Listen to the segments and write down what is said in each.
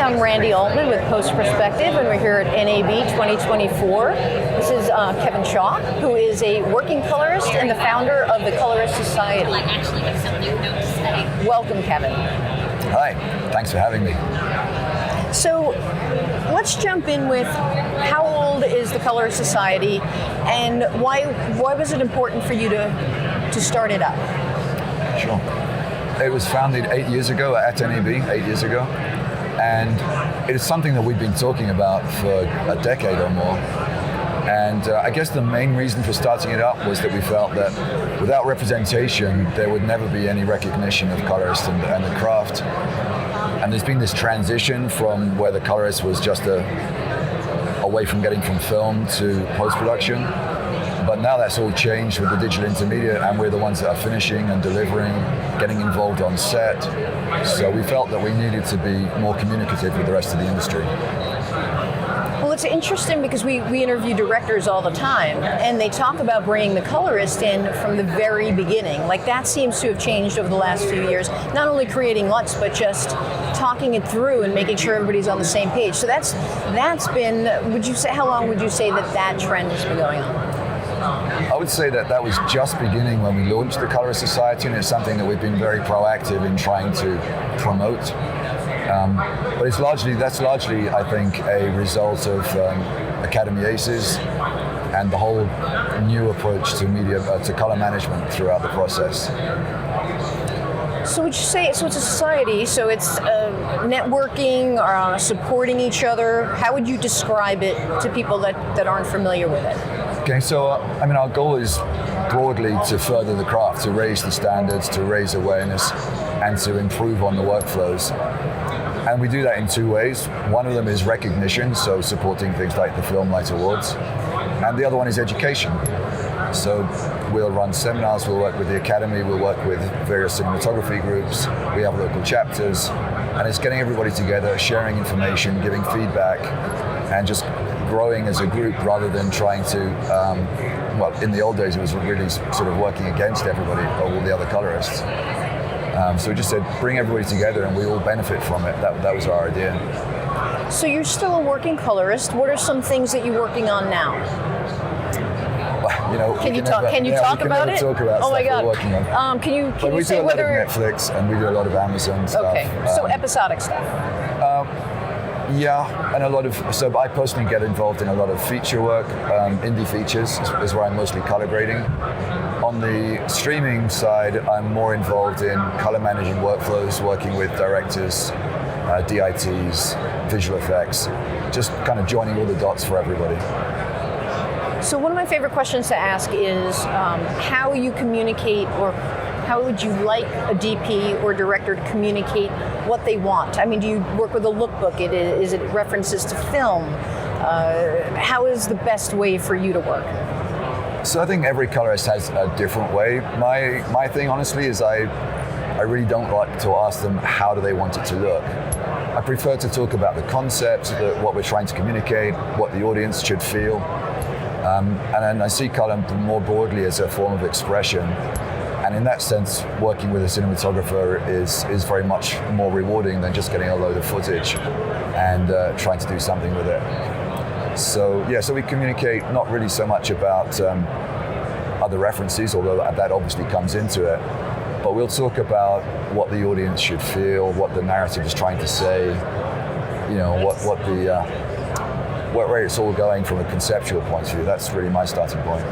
I'm Randy Altman with Post Perspective, and we're here at NAB 2024. This is Kevin Shaw, who is a working colorist and the founder of the Colorist Society. Welcome, Kevin. Hi, thanks for having me. So let's jump in with how old is the Colorist Society, and why was it important for you to start it up? Sure. It was founded 8 years ago at NAB, 8 years ago, and it is something that we've been talking about for a decade or more. And I guess the main reason for starting it up was that we felt that without representation, there would never be any recognition of colorists and the craft. And there's been this transition from where the colorist was just away from getting from film to post-production. But now that's all changed with the digital intermediate, and we're the ones that are finishing and delivering, getting involved on set. So we felt that we needed to be more communicative with the rest of the industry. Well, it's interesting because we interview directors all the time, and they talk about bringing the colorist in from the very beginning. Like, that seems to have changed over the last few years, not only creating LUTs, but just talking it through and making sure everybody's on the same page. So that's been, how long would you say that trend has been going on? I would say that was just beginning when we launched the Colorist Society, and it's something that we've been very proactive in trying to promote. But that's largely, I think, a result of Academy Aces and the whole new approach to media, to color management throughout the process. So would you say, it's a society, so it's networking, or supporting each other. How would you describe it to people that aren't familiar with it? Okay, so our goal is broadly to further the craft, to raise the standards, to raise awareness, and to improve on the workflows. And we do that in two ways. One of them is recognition, so supporting things like the Film Light Awards. And the other one is education. So we'll run seminars, we'll work with the Academy, we'll work with various cinematography groups, we have local chapters, and it's getting everybody together, sharing information, giving feedback, and just growing as a group rather than trying to, in the old days it was really sort of working against everybody, all the other colorists. So we just said, bring everybody together and we all benefit from it. That was our idea. So you're still a working colorist. What are some things that you're working on now? Can you talk about it? Talk about oh my God! We're working on. Can you we say do a lot whether of Netflix and we do a lot of Amazon stuff. Okay, so episodic stuff. Yeah, and so I personally get involved in a lot of feature work. Indie features is where I'm mostly color grading. On the streaming side, I'm more involved in color managing workflows, working with directors, DITs, visual effects, just kind of joining all the dots for everybody. So one of my favorite questions to ask is how you communicate, or how would you like a DP or director to communicate what they want? I mean, do you work with a lookbook? Is it references to film? How is the best way for you to work? So I think every colorist has a different way. My thing, honestly, is I really don't like to ask them how do they want it to look. I prefer to talk about the concept, what we're trying to communicate, what the audience should feel. And then I see color more broadly as a form of expression. And in that sense, working with a cinematographer is very much more rewarding than just getting a load of footage and trying to do something with it. So we communicate not really so much about other references, although that obviously comes into it. But we'll talk about what the audience should feel, what the narrative is trying to say, where it's all going from a conceptual point of view. That's really my starting point.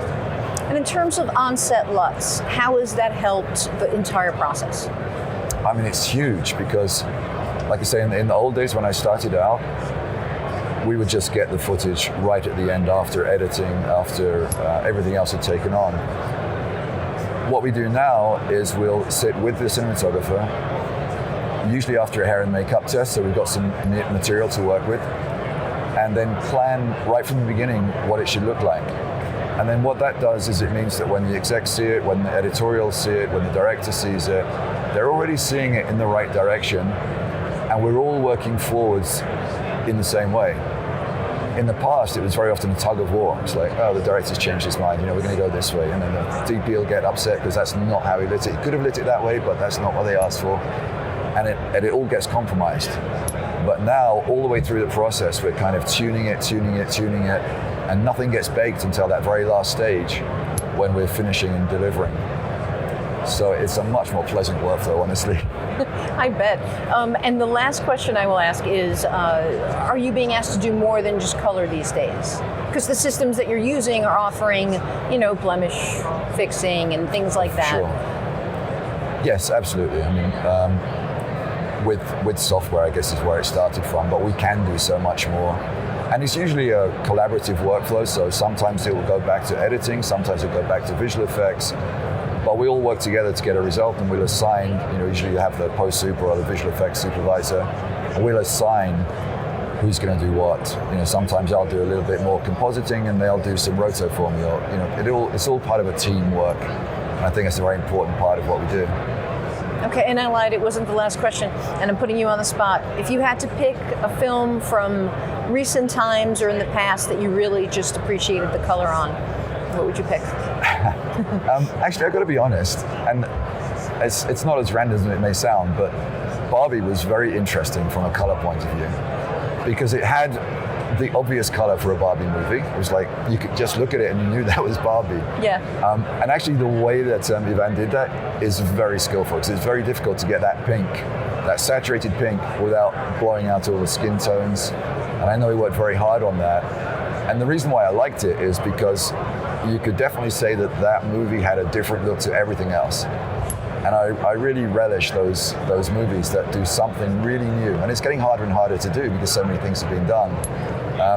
And in terms of on-set LUTs, how has that helped the entire process? I mean, it's huge because, like I say, in the old days when I started out, we would just get the footage right at the end after editing, after everything else had taken on. What we do now is we'll sit with the cinematographer, usually after a hair and makeup test, so we've got some material to work with, and then plan right from the beginning what it should look like. And then what that does is it means that when the execs see it, when the editorials see it, when the director sees it, they're already seeing it in the right direction, and we're all working forwards in the same way. In the past, it was very often a tug of war. It's like, oh, the director's changed his mind, we're going to go this way. And then the DP will get upset because that's not how he lit it. He could have lit it that way, but that's not what they asked for. and it all gets compromised. But now, all the way through the process, we're kind of tuning it, and nothing gets baked until that very last stage when we're finishing and delivering. So it's a much more pleasant workflow, honestly. I bet. And the last question I will ask is, are you being asked to do more than just color these days? Because the systems that you're using are offering, blemish fixing and things like that. Sure. Yes, absolutely. I mean, with software, I guess is where it started from, but we can do so much more. And it's usually a collaborative workflow, so sometimes it will go back to editing, sometimes it will go back to visual effects, but we all work together to get a result, and we'll assign, usually you have the post-super or the visual effects supervisor, and we'll assign who's going to do what. Sometimes I'll do a little bit more compositing and they'll do some roto for me, or, it's all part of a teamwork. And I think it's a very important part of what we do. Okay, and I lied, it wasn't the last question, and I'm putting you on the spot. If you had to pick a film from recent times or in the past that you really just appreciated the color on, what would you pick? Actually, I've got to be honest, and it's not as random as it may sound, but Barbie was very interesting from a color point of view because it had the obvious color for a Barbie movie. It was like you could just look at it and you knew that was Barbie. Yeah. And actually, the way that Ivan did that is very skillful because it's very difficult to get that pink, that saturated pink, without blowing out all the skin tones. And I know he worked very hard on that. And the reason why I liked it is because you could definitely say that movie had a different look to everything else. And I really relish those movies that do something really new. And it's getting harder and harder to do because so many things have been done.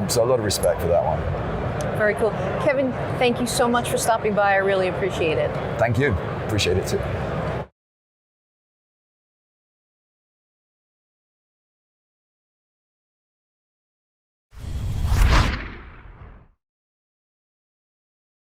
So a lot of respect for that one. Very cool. Kevin, thank you so much for stopping by. I really appreciate it. Thank you. Appreciate it too.